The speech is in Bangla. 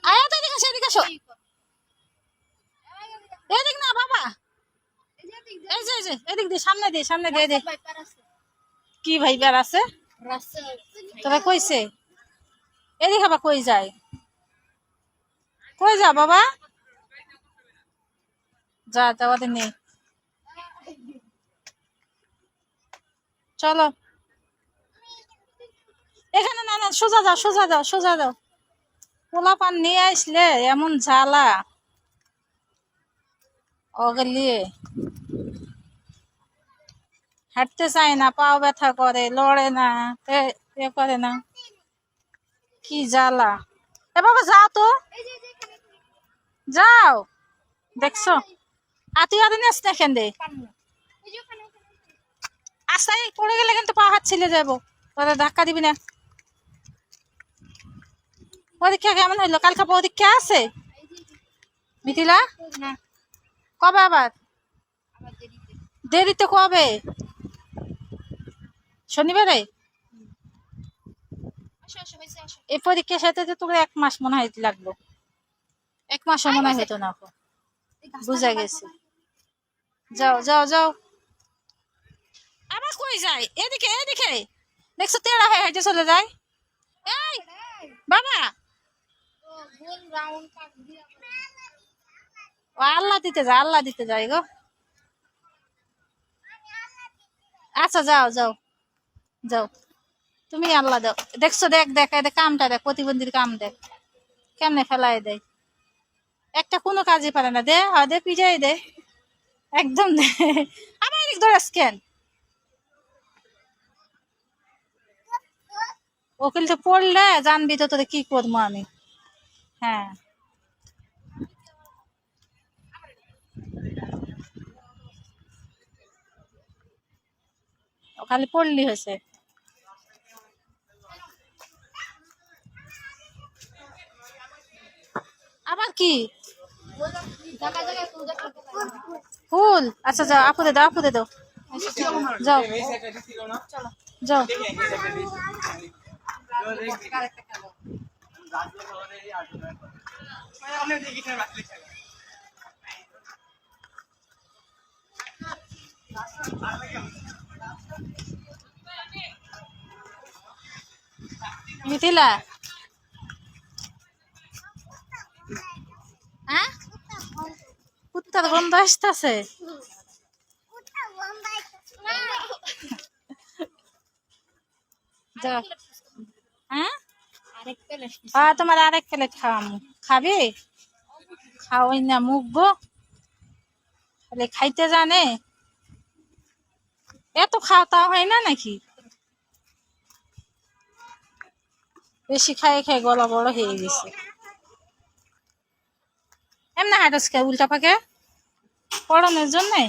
আয়া তো এদিকে আসো, এদিকে আসো। এদিক না বাবা, এই যে এদিক দিয়ে, সামনে দিয়ে দে। কি ভাইবার আছে তোরা কইছে? এদিকে আবার কই যায়? কই যা বাবা, যা যাওয়াদের নেই। চলো এখানে, না না, সোজা যাও, সোজা যাও, সোজা যাও। পোলা পান নিয়ে আসলে এমন জ্বালা ওগলিয়ে, হাঁটতে চায় না, পাও ব্যথা করে, লড়ে না, এ করে না, কি জ্বালা। এ বাবা যাও তো, যাও। দেখছো তুই আর নেস না কেন দে, আস্তায় পড়ে গেলে কিন্তু পা হাত ছিলে যাবো, তোরা ধাক্কা দিবি না। পরীক্ষা কেমন হইলো? কালকে পরীক্ষা আছে মিথিলা? কবে আবার? দেরিতে কবে? শনিবারে? এই পরীক্ষার সাথে তো তোর 1 মাস মনে হয় লাগলো, 1 মাসও মনে হয় হতো না। বুঝা গেছে, যাও যাও যাও। আবার কই যায়? এদিকে এদিকে, দেখছো তেরা হয়ে হেঁটে চলে যায়। এই বাবা, ও আল্লাহ দিতে যায় গো। আচ্ছা যাও যাও যাও, তুমি আল্লাহ দাও। দেখছো, দেখ দেখ, দেখ কামটা দেখ, প্রতিবন্ধীর কাম দেখ কেমনে ফেলাই দেয়, একটা কোনো কাজই পারে না। দে দে, পিজাই দে, একদম দে। আমার এদিক ধরে কেন? ওকিল তো পড়লে জানবি তো তোদের কি করবো আমি। হ্যাঁ, ও খালি পড়লি হয়েছে। আবার কি ফুল? আচ্ছা যাও, আপুদে দাও, আপুদে দাও, যাও যাও। মিথিলা, হ্যাঁ কুত্তার গন্ধ আসতেছে। হ্যাঁ তোমার আরেক প্লেট খাওয়ামু, খাবি? খাওয়াই না মুখবো, তাহলে খাইতে জানে। এত খাওয়া তা হয় না নাকি? বেশি খাই খাই গলা বড় হয়ে গেছে। এমনি হাঁটাস কে উল্টা ফাঁকে পড়ানোর জন্যে?